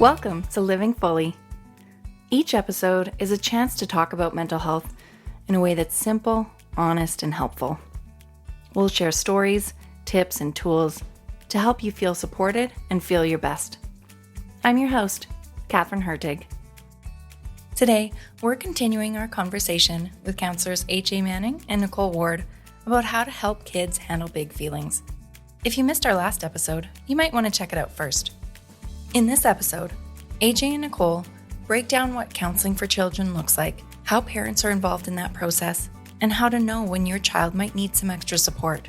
Welcome to Living Fully. Each episode is a chance to talk about mental health in a way that's simple, honest, and helpful. We'll share stories, tips, and tools to help you feel supported and feel your best. I'm your host, Catherine Hertig. Today, we're continuing our conversation with counselors H.A. Manning and Nicole Ward about how to help kids handle big feelings. If you missed our last episode, you might want to check it out first. In this episode, AJ and Nicole break down what counseling for children looks like, how parents are involved in that process, and how to know when your child might need some extra support.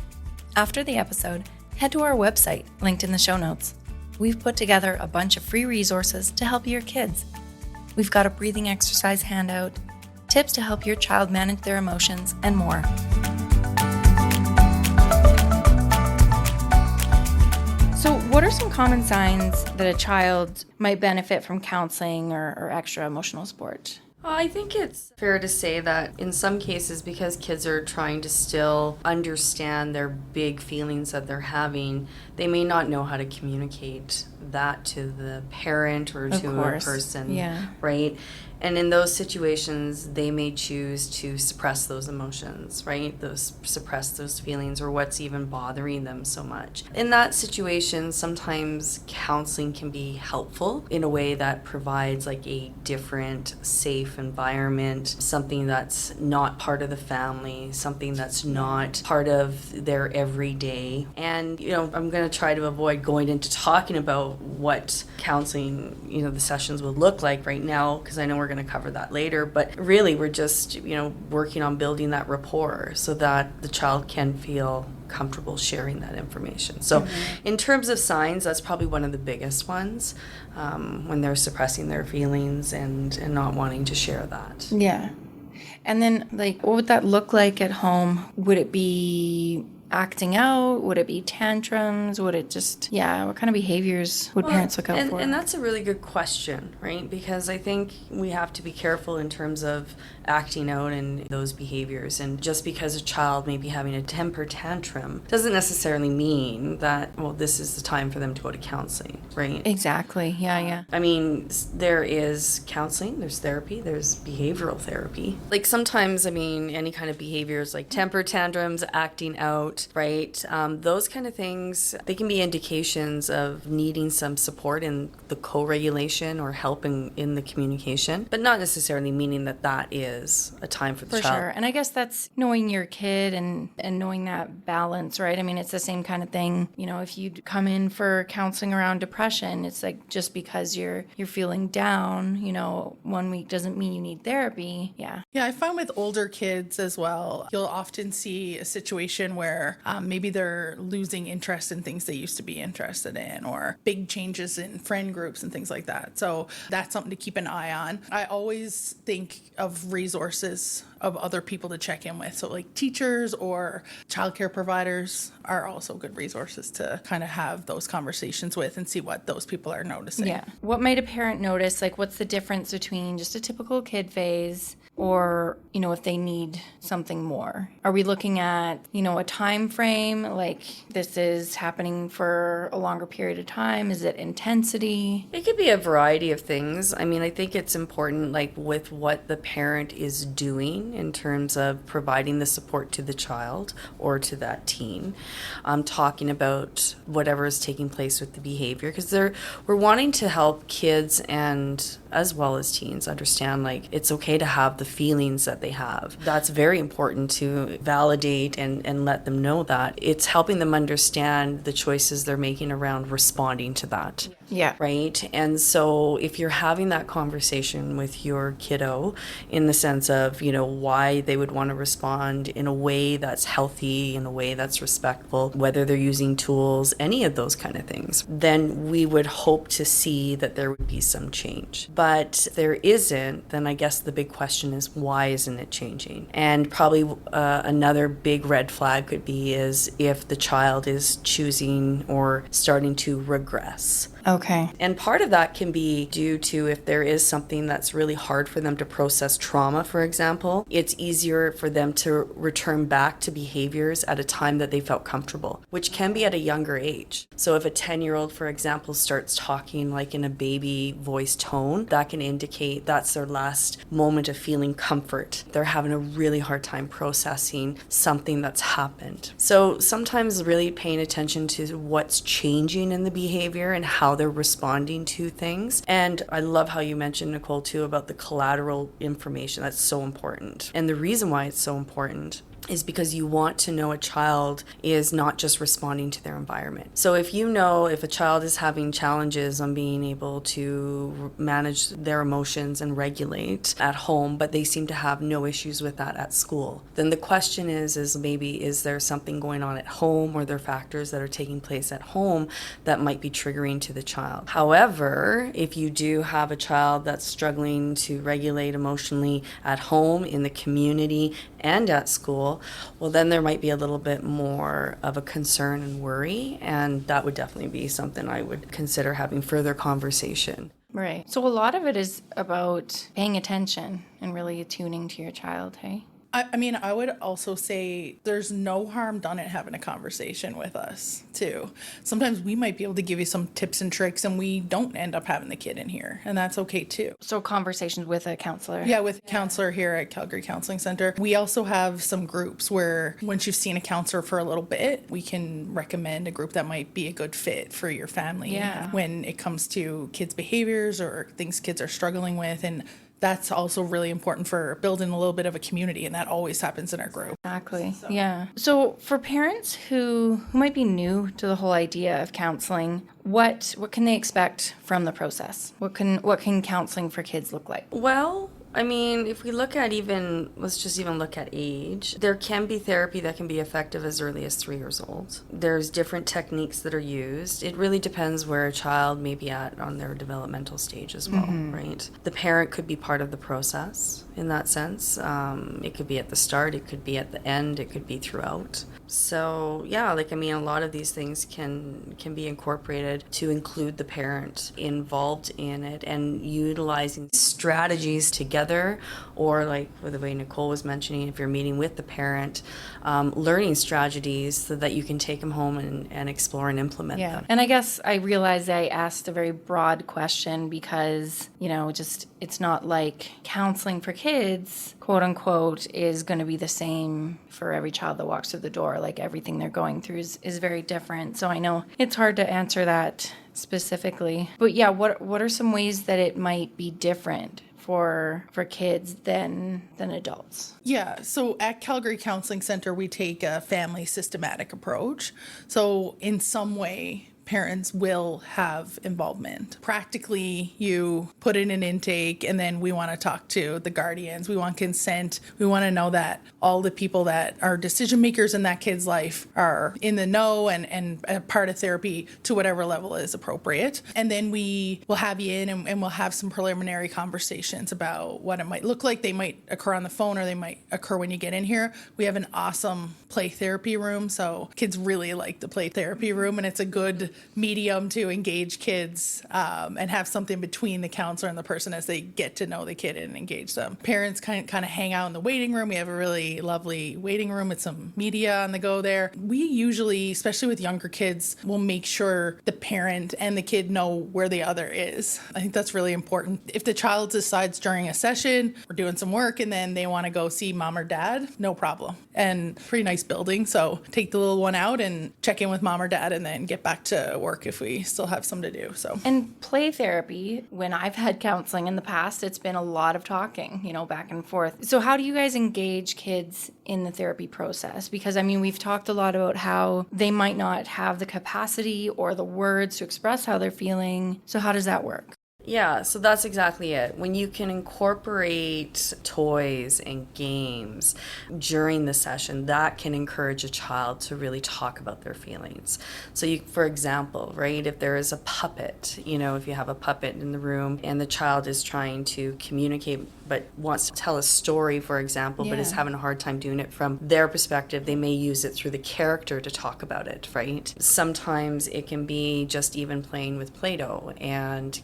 After the episode, head to our website, linked in the show notes. We've put together a bunch of free resources to help your kids. We've got a breathing exercise handout, tips to help your child manage their emotions, and more. So what are some common signs that a child might benefit from counseling or extra emotional support? I think it's fair to say that in some cases, because kids are trying to still understand their big feelings that they're having, they may not know how to communicate that to the parent or to a person, right? And in those situations, they may choose to suppress those emotions, right? Suppress those feelings or what's even bothering them so much. In that situation, sometimes counseling can be helpful in a way that provides like a different, safe environment, something that's not part of the family, something that's not part of their everyday. And, I'm going to try to avoid going into talking about what counseling, the sessions would look like right now, because I know we're going to cover that later, but really we're just, working on building that rapport so that the child can feel comfortable sharing that information. So in terms of signs, that's probably one of the biggest ones, when they're suppressing their feelings and not wanting to share that. Yeah. And then, what would that look like at home? Would it be acting out? Would it be tantrums? Would it just, what kind of behaviors would parents look out for? And that's a really good question, right? Because I think we have to be careful in terms of acting out and those behaviors. And just because a child may be having a temper tantrum doesn't necessarily mean that, this is the time for them to go to counseling, right? Exactly. Yeah. I mean, there is counseling, there's therapy, there's behavioral therapy. Like sometimes, any kind of behaviors like temper tantrums, acting out, right? Those kind of things, they can be indications of needing some support in the co-regulation or helping in the communication, but not necessarily meaning that that is a time for the child. For sure. And I guess that's knowing your kid and knowing that balance, right? It's the same kind of thing. If you come in for counseling around depression, it's like just because you're feeling down, 1 week doesn't mean you need therapy. Yeah, I find with older kids as well, you'll often see a situation where maybe they're losing interest in things they used to be interested in, or big changes in friend groups and things like that. So that's something to keep an eye on. I always think of resources of other people to check in with. So like teachers or childcare providers are also good resources to kind of have those conversations with and see what those people are noticing. Yeah. What might a parent notice? Like, what's the difference between just a typical kid phase or, if they need something more? Are we looking at, a time frame? Like, this is happening for a longer period of time? Is it intensity? It could be a variety of things. I think it's important, like, with what the parent is doing in terms of providing the support to the child or to that teen. Talking about whatever is taking place with the behavior, because we're wanting to help kids and as well as teens understand, like, it's okay to have the feelings that they have. That's very important to validate and let them know that. It's helping them understand the choices they're making around responding to that. Yeah. Right? And so if you're having that conversation with your kiddo in the sense of, why they would want to respond in a way that's healthy, in a way that's respectful, whether they're using tools, any of those kind of things, then we would hope to see that there would be some change. But if there isn't, then I guess the big question is, why isn't it changing? And probably another big red flag could be is if the child is choosing or starting to regress. Okay. And part of that can be due to if there is something that's really hard for them to process, trauma, for example, it's easier for them to return back to behaviors at a time that they felt comfortable, which can be at a younger age. So if a 10-year-old, for example, starts talking like in a baby voice tone, that can indicate that's their last moment of feeling comfort. They're having a really hard time processing something that's happened. So sometimes really paying attention to what's changing in the behavior and how they're responding to things. And I love how you mentioned, Nicole, too, about the collateral information. That's so important. And the reason why it's so important is because you want to know a child is not just responding to their environment. So if you know if a child is having challenges on being able to manage their emotions and regulate at home, but they seem to have no issues with that at school, then the question is maybe is there something going on at home, or there are factors that are taking place at home that might be triggering to the child. However, if you do have a child that's struggling to regulate emotionally at home, in the community, and at school, well, then there might be a little bit more of a concern and worry, and that would definitely be something I would consider having further conversation. Right. So a lot of it is about paying attention and really attuning to your child, hey? I mean, I would also say there's no harm done in having a conversation with us, too. Sometimes we might be able to give you some tips and tricks, and we don't end up having the kid in here, and that's okay, too. So conversations with a counselor. Yeah, with a counselor here at Calgary Counselling Centre. We also have some groups where once you've seen a counselor for a little bit, we can recommend a group that might be a good fit for your family when it comes to kids' behaviors or things kids are struggling with. And that's also really important for building a little bit of a community, and that always happens in our group. Exactly. Yeah. So for parents who might be new to the whole idea of counseling, what can they expect from the process? What can counseling for kids look like? Well, I mean, if we look at let's just even look at age, there can be therapy that can be effective as early as 3 years old. There's different techniques that are used. It really depends where a child may be at on their developmental stage as well, right? The parent could be part of the process in that sense. It could be at the start, it could be at the end, it could be throughout. So yeah, a lot of these things can be incorporated to include the parent involved in it and utilizing strategies together, or like the way Nicole was mentioning, if you're meeting with the parent, learning strategies so that you can take them home and explore and implement them. And I guess I realized I asked a very broad question because, it's not like counseling for kids, quote unquote, is going to be the same for every child that walks through the door. Like everything they're going through is very different. So I know it's hard to answer that specifically. But yeah, what are some ways that it might be different for kids than adults? Yeah, so at Calgary Counselling Centre, we take a family systematic approach. So in some way, parents will have involvement. Practically, you put in an intake, and then we want to talk to the guardians. We want consent. We want to know that all the people that are decision makers in that kid's life are in the know and a part of therapy to whatever level is appropriate. And then we will have you in and we'll have some preliminary conversations about what it might look like. They might occur on the phone, or they might occur when you get in here. We have an awesome play therapy room, so kids really like the play therapy room, and it's a good medium to engage kids and have something between the counselor and the person as they get to know the kid and engage them. Parents kind of hang out in the waiting room. We have a really lovely waiting room with some media on the go there. We usually, especially with younger kids, will make sure the parent and the kid know where the other is. I think that's really important. If the child decides during a session, we're doing some work, and then they want to go see mom or dad, no problem. And pretty nice building, so take the little one out and check in with mom or dad, and then get back to work if we still have some to do. So, and play therapy, when I've had counseling in the past, it's been a lot of talking, back and forth. So how do you guys engage kids in the therapy process? Because we've talked a lot about how they might not have the capacity or the words to express how they're feeling. So how does that work? Yeah, so that's exactly it. When you can incorporate toys and games during the session, that can encourage a child to really talk about their feelings. So for example, right, if there is a puppet, if you have a puppet in the room and the child is trying to communicate but wants to tell a story, for example, but is having a hard time doing it from their perspective, they may use it through the character to talk about it, right? Sometimes it can be just even playing with Play-Doh and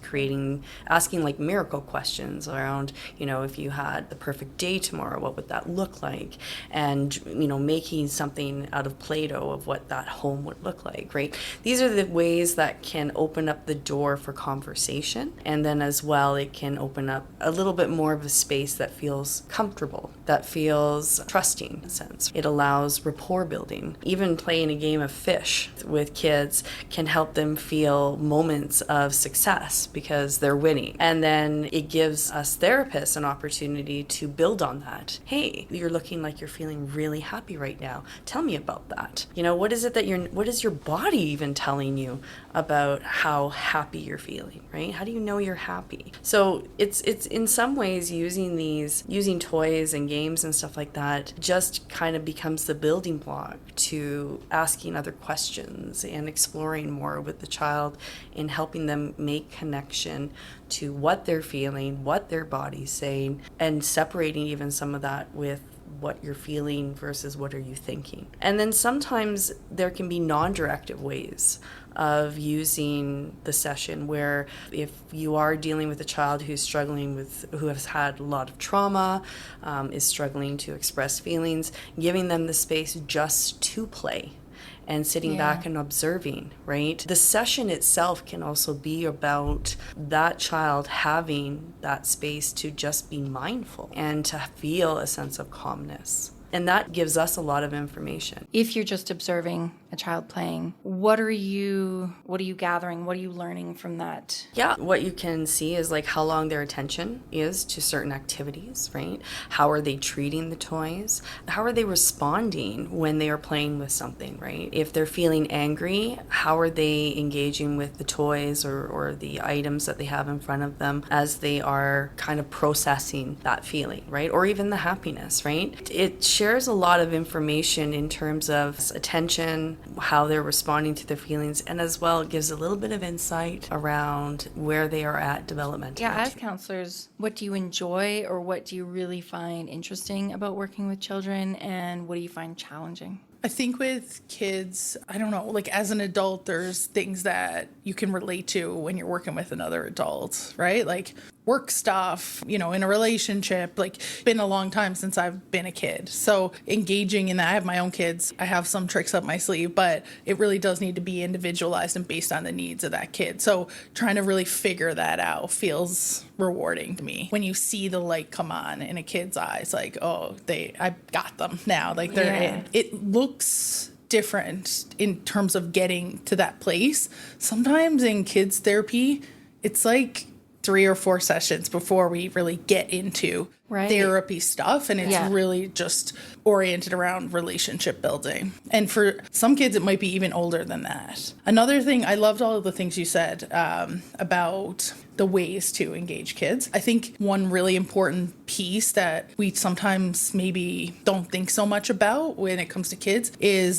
asking like miracle questions around, if you had the perfect day tomorrow, what would that look like? And, making something out of Play-Doh of what that home would look like, right? These are the ways that can open up the door for conversation. And then as well, it can open up a little bit more of a space that feels comfortable, that feels trusting in a sense. It allows rapport building. Even playing a game of fish with kids can help them feel moments of success because they're winning. And then it gives us therapists an opportunity to build on that. Hey, you're looking like you're feeling really happy right now. Tell me about that. What is your body even telling you about how happy you're feeling, right? How do you know you're happy? So it's in some ways using toys and games and stuff like that just kind of becomes the building block to asking other questions and exploring more with the child and helping them make connection to what they're feeling, what their body's saying, and separating even some of that with what you're feeling versus what are you thinking. And then sometimes there can be non-directive ways of using the session where if you are dealing with a child who has had a lot of trauma, is struggling to express feelings, giving them the space just to play and sitting back and observing, right? The session itself can also be about that child having that space to just be mindful and to feel a sense of calmness. And that gives us a lot of information. If you're just observing a child playing, what are you gathering? What are you learning from that? Yeah, what you can see is like how long their attention is to certain activities, right? How are they treating the toys? How are they responding when they are playing with something, right? If they're feeling angry, how are they engaging with the toys or the items that they have in front of them as they are kind of processing that feeling, right? Or even the happiness, right? It shares a lot of information in terms of attention, how they're responding to their feelings, and as well gives a little bit of insight around where they are at developmentally. Yeah, as counselors, what do you enjoy or what do you really find interesting about working with children, and what do you find challenging? I think with kids, I don't know, like as an adult, there's things that you can relate to when you're working with another adult, right? Like work stuff, in a relationship. Like, it's been a long time since I've been a kid. So engaging in that, I have my own kids. I have some tricks up my sleeve, but it really does need to be individualized and based on the needs of that kid. So trying to really figure that out feels rewarding to me. When you see the light come on in a kid's eyes, like, oh, I got them now. Like they're in. It looks different in terms of getting to that place. Sometimes in kids therapy, it's like 3 or 4 sessions before we really get into therapy stuff. And it's really just oriented around relationship building. And for some kids, it might be even older than that. Another thing, I loved all of the things you said about the ways to engage kids. I think one really important piece that we sometimes maybe don't think so much about when it comes to kids is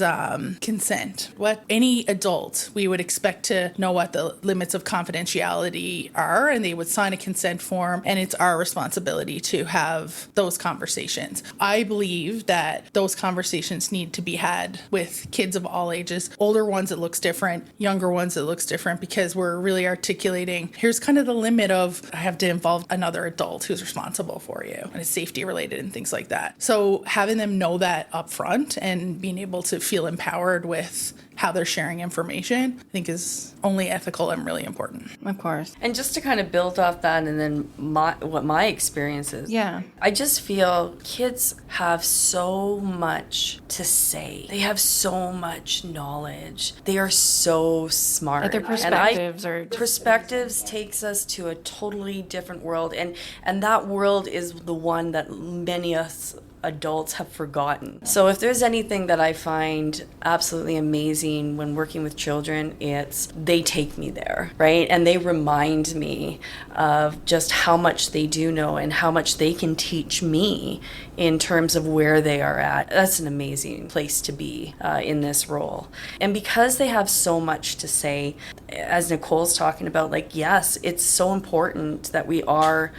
consent. What any adult, we would expect to know what the limits of confidentiality are, and they would sign a consent form, and it's our responsibility to have those conversations. I believe that those conversations need to be had with kids of all ages. Older ones, it looks different. Younger ones, it looks different, because we're really articulating, here's kind of the limit of, I have to involve another adult who's responsible for you, and it's safety related and things like that. So having them know that up front and being able to feel empowered with how they're sharing information, I think is only ethical and really important. Of course. And just to kind of build off that, and then what my experience is. Yeah. I just feel kids have so much to say. They have so much knowledge. They are so smart. Their perspectives perspectives takes us to a totally different world, and that world is the one that many of us adults have forgotten. So if there's anything that I find absolutely amazing when working with children, it's they take me there, right? And they remind me of just how much they do know and how much they can teach me in terms of where they are at. That's an amazing place to be in this role. And because they have so much to say, as Nicole's talking about, like, yes, it's so important that we are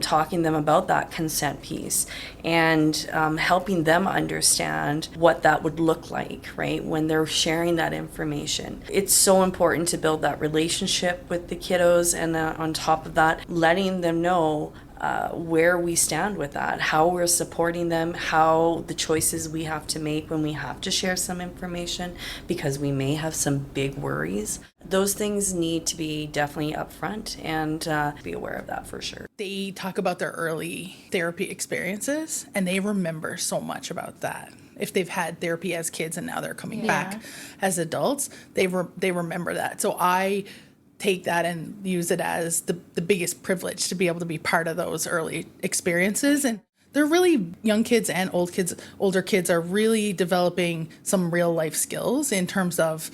talking them about that consent piece and helping them understand what that would look like, right, when they're sharing that information. It's so important to build that relationship with the kiddos, and on top of that, letting them know where we stand with that, how we're supporting them, how the choices we have to make when we have to share some information because we may have some big worries. Those things need to be definitely upfront and be aware of that for sure. They talk about their early therapy experiences and they remember so much about that. If they've had therapy as kids and now they're coming back as adults, they remember that. So I take that and use it as the biggest privilege to be able to be part of those early experiences. And they're really, young kids and older kids are really developing some real life skills in terms of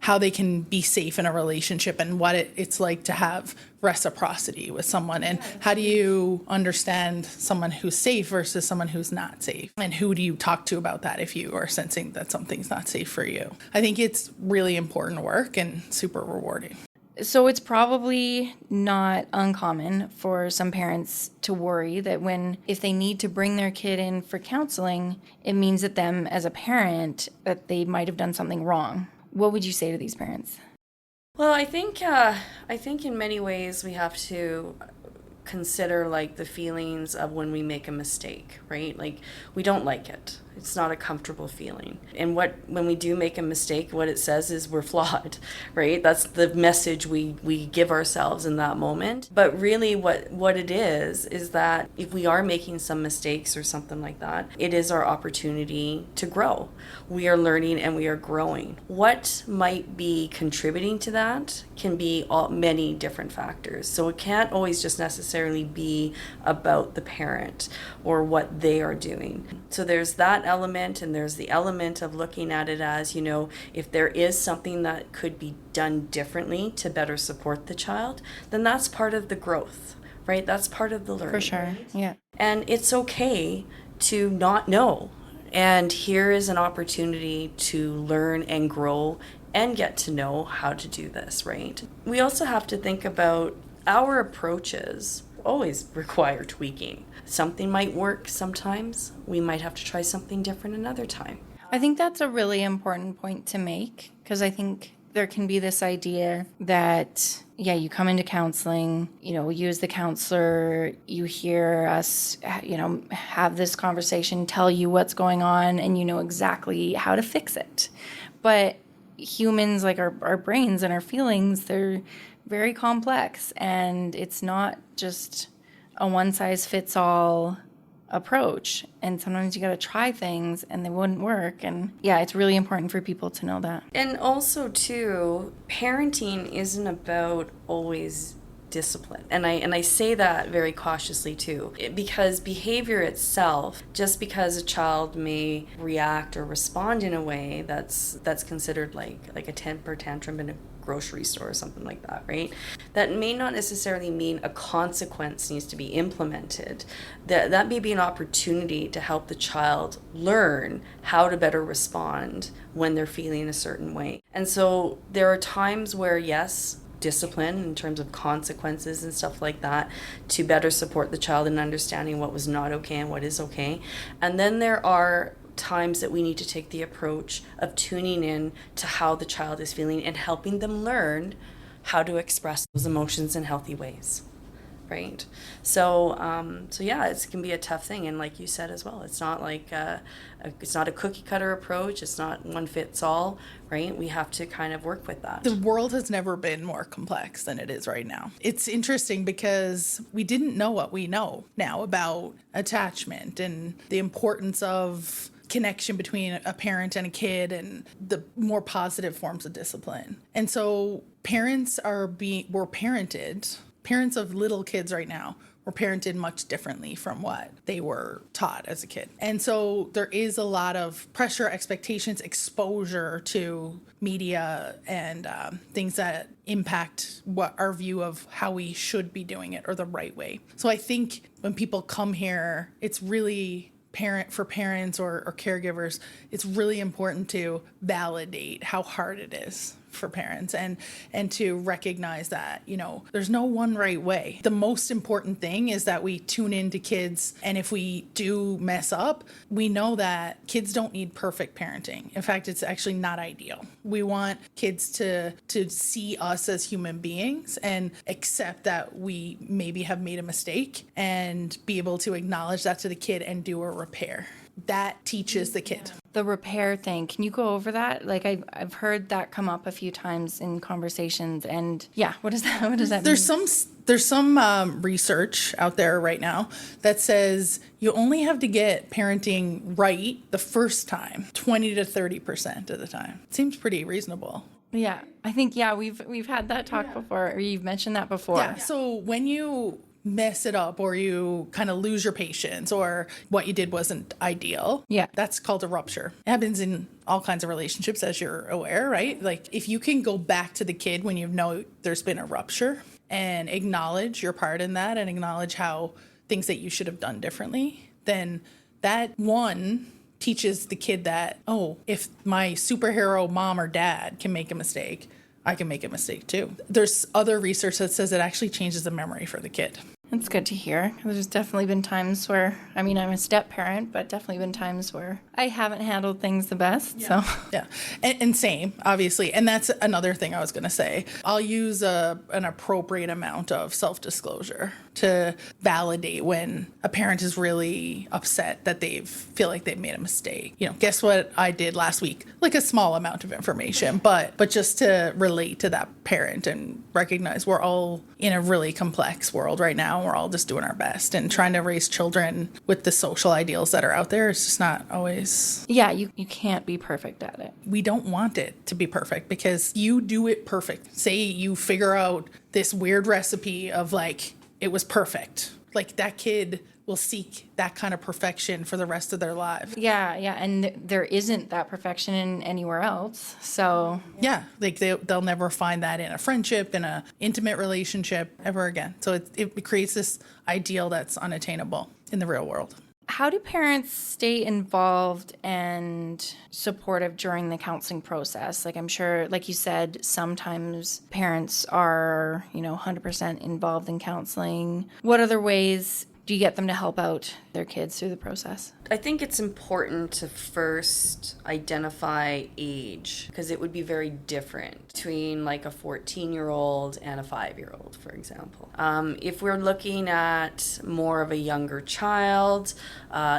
how they can be safe in a relationship and what it's like to have reciprocity with someone, and how do you understand someone who's safe versus someone who's not safe, and who do you talk to about that if you are sensing that something's not safe for you. I think it's really important work and super rewarding. So it's probably not uncommon for some parents to worry that if they need to bring their kid in for counseling, it means that them as a parent, that they might have done something wrong. What would you say to these parents? Well, I think in many ways we have to consider like the feelings of when we make a mistake, right? Like, we don't like it. It's not a comfortable feeling. And when we do make a mistake, what it says is we're flawed, right? That's the message we give ourselves in that moment. But really what it is that if we are making some mistakes or something like that, it is our opportunity to grow. We are learning and we are growing. What might be contributing to that can be many different factors. So it can't always just necessarily be about the parent or what they are doing. So there's that element, and there's the element of looking at it as, if there is something that could be done differently to better support the child, then that's part of the growth, right? That's part of the learning. For sure, yeah. And it's okay to not know. And here is an opportunity to learn and grow and get to know how to do this, right? We also have to think about our approaches always require tweaking. Something might work sometimes. We might have to try something different another time. I think that's a really important point to make, because I think there can be this idea that, you come into counseling, you as the counselor, you hear us, have this conversation, tell you what's going on, and you know exactly how to fix it. But humans, like our brains and our feelings, they're very complex, and it's not just a one-size-fits-all approach. And sometimes you got to try things and they wouldn't work. And it's really important for people to know that. And also, too, parenting isn't about always discipline. And I say that very cautiously too, because behavior itself, just because a child may react or respond in a way that's considered like a temper tantrum in a grocery store or something like that, right? That may not necessarily mean a consequence needs to be implemented. That may be an opportunity to help the child learn how to better respond when they're feeling a certain way. And so there are times where, yes, discipline in terms of consequences and stuff like that to better support the child in understanding what was not okay and what is okay. And then there are times that we need to take the approach of tuning in to how the child is feeling and helping them learn how to express those emotions in healthy ways, right? So it can be a tough thing, and like you said as well, it's not like it's not a cookie cutter approach. It's not one fits all, right? We have to kind of work with that. The world has never been more complex than it is right now. It's interesting because we didn't know what we know now about attachment and the importance of connection between a parent and a kid and the more positive forms of discipline. And so parents were parented, parents of little kids right now were parented much differently from what they were taught as a kid. And so there is a lot of pressure, expectations, exposure to media and things that impact what our view of how we should be doing it or the right way. So I think when people come here, it's really for parents or caregivers, it's really important to validate how hard it is for parents, and to recognize that, there's no one right way. The most important thing is that we tune into kids, and if we do mess up, we know that kids don't need perfect parenting. In fact, it's actually not ideal. We want kids to see us as human beings and accept that we maybe have made a mistake and be able to acknowledge that to the kid and do a repair. That teaches the kid. The repair thing, can you go over that? Like I've heard that come up a few times in conversations, and what does that mean? There's some research out there right now that says you only have to get parenting right the first time, 20 to 30% of the time. Seems pretty reasonable. Yeah, I think we've had that talk before, or you've mentioned that before. Yeah. So when you mess it up, or you kind of lose your patience, or what you did wasn't ideal, that's called a rupture. It happens in all kinds of relationships, as you're aware, right? Like if you can go back to the kid when you know there's been a rupture and acknowledge your part in that, and acknowledge how things that you should have done differently, then that one teaches the kid that, oh, if my superhero mom or dad can make a mistake, I can make a mistake too. There's other research that says it actually changes the memory for the kid. It's good to hear. There's definitely been times where, I'm a step parent, but definitely been times where I haven't handled things the best. Yeah. So yeah, and same, obviously. And that's another thing I was going to say. I'll use an appropriate amount of self-disclosure to validate when a parent is really upset that they feel like they've made a mistake. Guess what I did last week? Like a small amount of information, but just to relate to that parent and recognize we're all in a really complex world right now. We're all just doing our best, and trying to raise children with the social ideals that are out there. It's just not always. Yeah, you can't be perfect at it. We don't want it to be perfect, because you do it perfect. Say you figure out this weird recipe of like, it was perfect. Like that kid will seek that kind of perfection for the rest of their lives. Yeah, and there isn't that perfection in anywhere else. So yeah, like they'll never find that in a friendship, in a intimate relationship ever again. So it creates this ideal that's unattainable in the real world. How do parents stay involved and supportive during the counseling process? Like I'm sure, like you said, sometimes parents are, 100% involved in counseling. What other ways do you get them to help out their kids through the process? I think it's important to first identify age, because it would be very different between like a 14-year-old and a 5-year-old, for example. If we're looking at more of a younger child,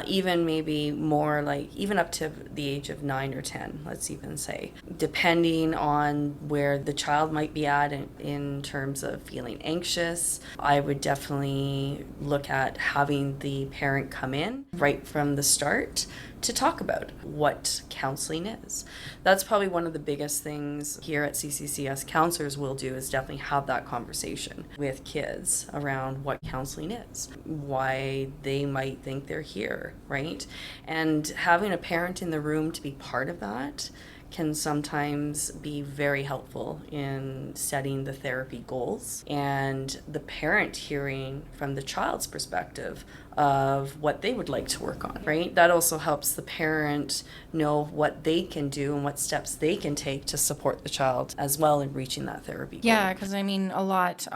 even maybe more like even up to the age of 9 or 10, let's even say, depending on where the child might be at in terms of feeling anxious, I would definitely look at having the parent come in right from the start to talk about what counseling is. That's probably one of the biggest things here at CCCS counselors will do, is definitely have that conversation with kids around what counseling is, why they might think they're here, right? And having a parent in the room to be part of that can sometimes be very helpful in setting the therapy goals, and the parent hearing from the child's perspective of what they would like to work on, right? That also helps the parent know what they can do and what steps they can take to support the child as well in reaching that therapy goal. Yeah, because a lot,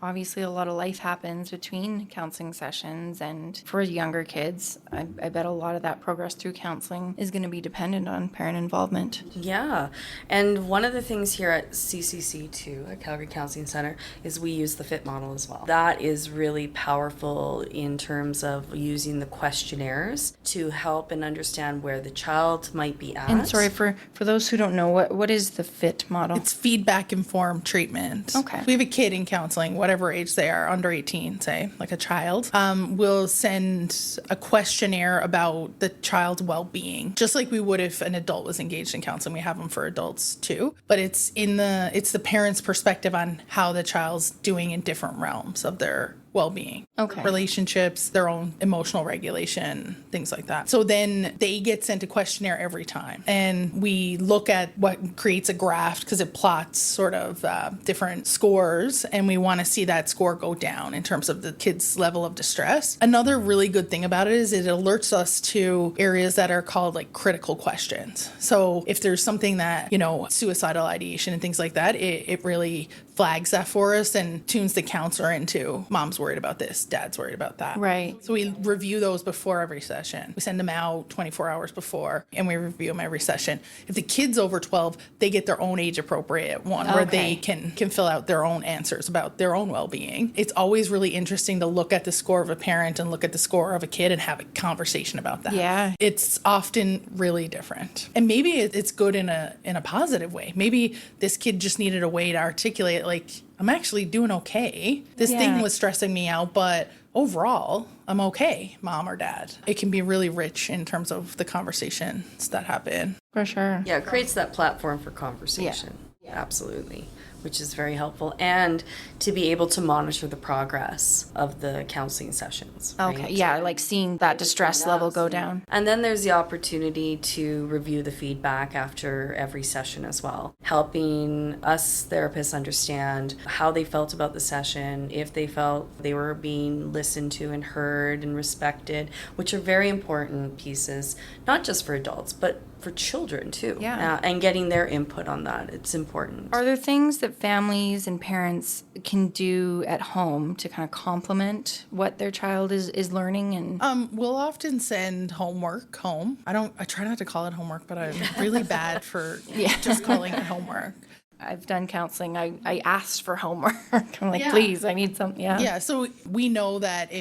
obviously a lot of life happens between counseling sessions, and for younger kids, I bet a lot of that progress through counseling is going to be dependent on parent involvement. Yeah, and one of the things here at CCC too, at Calgary Counseling Centre, is we use the FIT model as well. That is really powerful in terms of using the questionnaires to help and understand where the child might be at. And sorry, for those who don't know, what is the FIT model? It's feedback-informed treatment. Okay. We have a kid in counseling, whatever age they are, under 18, say, like a child. We'll send a questionnaire about the child's well-being, just like we would if an adult was engaged in counseling. We have them for adults too, but it's the parent's perspective on how the child's doing in different realms of their well-being. Okay. Relationships, their own emotional regulation, things like that. So then they get sent a questionnaire every time. And we look at what creates a graph because it plots sort of different scores. And we want to see that score go down in terms of the kid's level of distress. Another really good thing about it is it alerts us to areas that are called like critical questions. So if there's something that, suicidal ideation and things like that, it really flags that for us and tunes the counselor into mom's worried about this, dad's worried about that. Right. So we review those before every session. We send them out 24 hours before and we review them every session. If the kid's over 12, they get their own age appropriate one where they can fill out their own answers about their own well-being. It's always really interesting to look at the score of a parent and look at the score of a kid and have a conversation about that. Yeah. It's often really different. And maybe it's good in a positive way. Maybe this kid just needed a way to articulate, like, I'm actually doing okay. This thing was stressing me out, but overall, I'm okay, mom or dad. It can be really rich in terms of the conversations that happen. For sure. Yeah, it creates that platform for conversation. Yeah. Absolutely. Which is very helpful. And to be able to monitor the progress of the counseling sessions. Okay. Right? Yeah, like seeing that distress level go down. And then there's the opportunity to review the feedback after every session as well, helping us therapists understand how they felt about the session, if they felt they were being listened to and heard and respected, which are very important pieces, not just for adults, but for children too. Yeah. And getting their input on that. It's important. Are there things that families and parents can do at home to kind of complement what their child is learning? And We'll often send homework home. I try not to call it homework, but I'm really bad for just calling it homework. I've done counseling. I asked for homework. I'm like, please, I need some. Yeah. Yeah. So we know that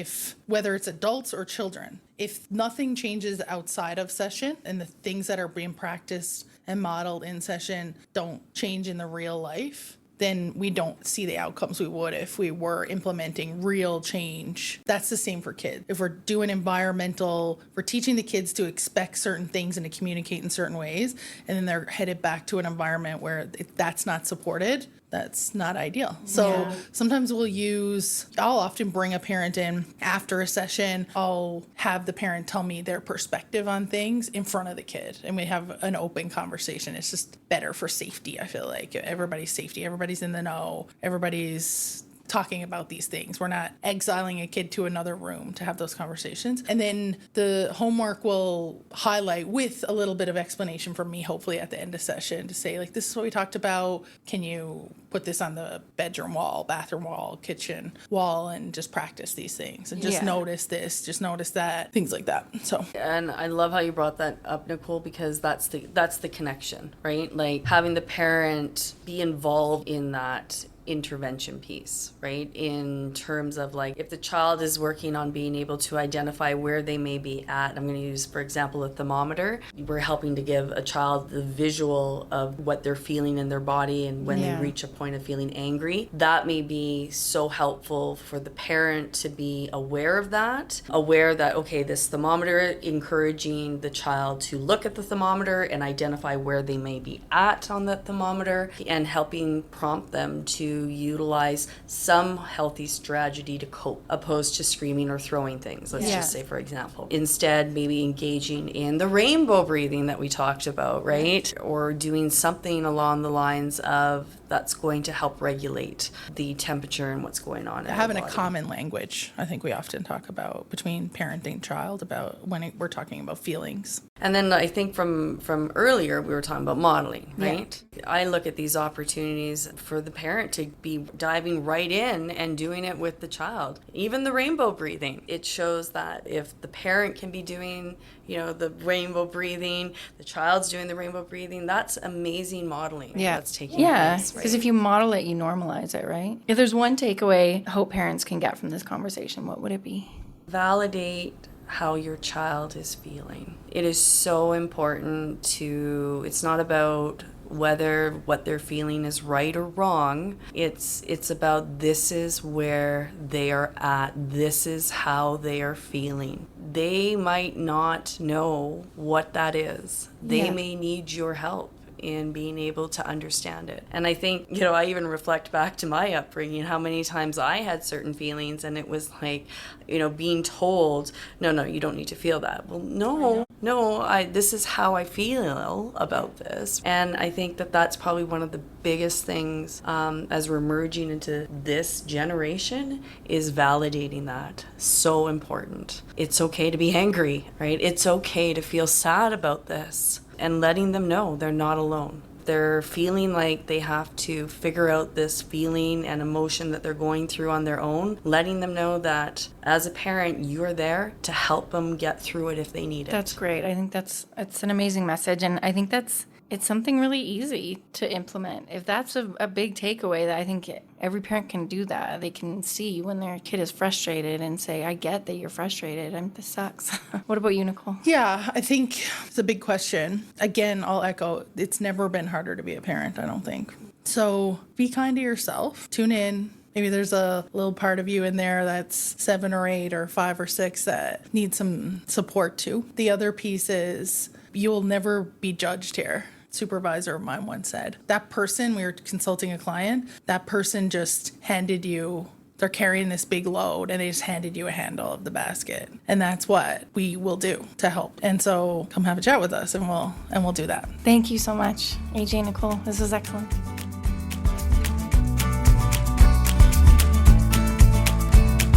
whether it's adults or children, if nothing changes outside of session and the things that are being practiced and modeled in session don't change in the real life, then we don't see the outcomes we would if we were implementing real change. That's the same for kids. If we're doing we're teaching the kids to expect certain things and to communicate in certain ways, and then they're headed back to an environment where that's not supported, that's not ideal. So sometimes I'll often bring a parent in after a session. I'll have the parent tell me their perspective on things in front of the kid, and we have an open conversation. It's just better for safety, I feel like. Everybody's safety, everybody's in the know, everybody's talking about these things. We're not exiling a kid to another room to have those conversations. And then the homework will highlight with a little bit of explanation from me, hopefully at the end of session, to say, like, this is what we talked about. Can you put this on the bedroom wall, bathroom wall, kitchen wall, and just practice these things? And just notice this, just notice that, things like that. So. And I love how you brought that up, Nicole, because that's the connection, right? Like having the parent be involved in that intervention piece, right? In terms of like if the child is working on being able to identify where they may be at, I'm going to use, for example, a thermometer. We're helping to give a child the visual of what they're feeling in their body and when they reach a point of feeling angry. That may be so helpful for the parent to be aware of that, aware that, okay, this thermometer, encouraging the child to look at the thermometer and identify where they may be at on that thermometer, and helping prompt them to utilize some healthy strategy to cope, opposed to screaming or throwing things, let's just say, for example. Instead, maybe engaging in the rainbow breathing that we talked about, right? Or doing something along the lines of that's going to help regulate the temperature and what's going on. Having a common language, I think we often talk about between parent and child about when we're talking about feelings. And then I think from earlier, we were talking about modeling, right? Yeah. I look at these opportunities for the parent to be diving right in and doing it with the child. Even the rainbow breathing. It shows that if the parent can be doing, the rainbow breathing, the child's doing the rainbow breathing, that's amazing modeling that's taking place. Because if you model it, you normalize it, right? If there's one takeaway I hope parents can get from this conversation, what would it be? Validate how your child is feeling. It is so important it's not about whether what they're feeling is right or wrong. It's about this is where they are at. This is how they are feeling. They might not know what that is. They may need your help in being able to understand it. And I think, you know, I even reflect back to my upbringing, how many times I had certain feelings and it was like, you know, being told, no, you don't need to feel that. Well, no, this is how I feel about this. And I think that that's probably one of the biggest things as we're merging into this generation is validating that. So important. It's okay to be angry, right? It's okay to feel sad about this, and letting them know they're not alone. They're feeling like they have to figure out this feeling and emotion that they're going through on their own, letting them know that as a parent, you're there to help them get through it if they need it. That's great. I think it's an amazing message, and I think it's something really easy to implement. If that's a big takeaway, that I think every parent can do that. They can see when their kid is frustrated and say, I get that you're frustrated, and this sucks. What about you, Nicole? Yeah, I think it's a big question. Again, I'll echo, it's never been harder to be a parent, I don't think. So be kind to yourself. Tune in. Maybe there's a little part of you in there that's 7 or 8 or 5 or 6 that needs some support too. The other piece is you'll never be judged here. Supervisor of mine once said, that person, we were consulting a client, that person just handed you, they're carrying this big load and they just handed you a handle of the basket. And that's what we will do to help. And so come have a chat with us and we'll do that. Thank you so much, AJ, Nicole. This was excellent.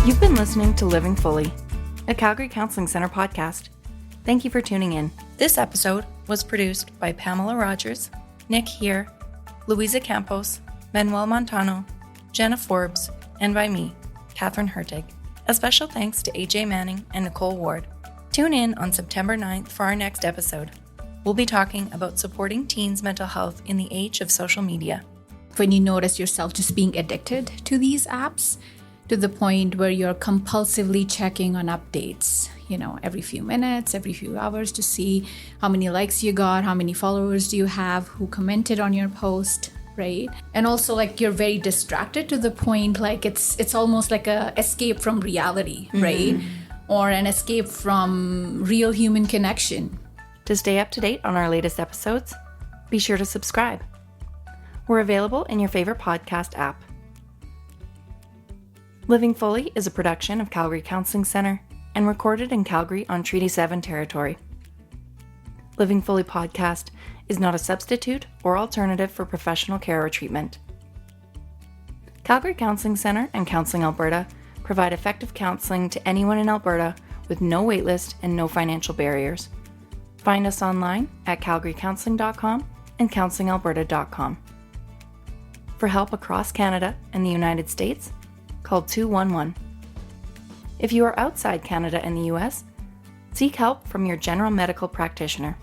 You've been listening to Living Fully, a Calgary Counselling Centre podcast. Thank you for tuning in. This episode was produced by Pamela Rogers, Nick Here, Louisa Campos, Manuel Montano, Jenna Forbes, and by me, Catherine Hertig. A special thanks to AJ Manning and Nicole Ward. Tune in on September 9th for our next episode. We'll be talking about supporting teens' mental health in the age of social media. When you notice yourself just being addicted to these apps, to the point where you're compulsively checking on updates, you know, every few minutes, every few hours to see how many likes you got, how many followers do you have, who commented on your post, right? And also like you're very distracted to the point like it's almost like a escape from reality, right? Or an escape from real human connection. To stay up to date on our latest episodes, be sure to subscribe. We're available in your favorite podcast app. Living Fully is a production of Calgary Counselling Centre and recorded in Calgary on Treaty 7 territory. Living Fully podcast is not a substitute or alternative for professional care or treatment. Calgary Counselling Centre and Counselling Alberta provide effective counselling to anyone in Alberta with no waitlist and no financial barriers. Find us online at calgarycounselling.com and counsellingalberta.com. For help across Canada and the United States, call 211. If you are outside Canada and the US, seek help from your general medical practitioner.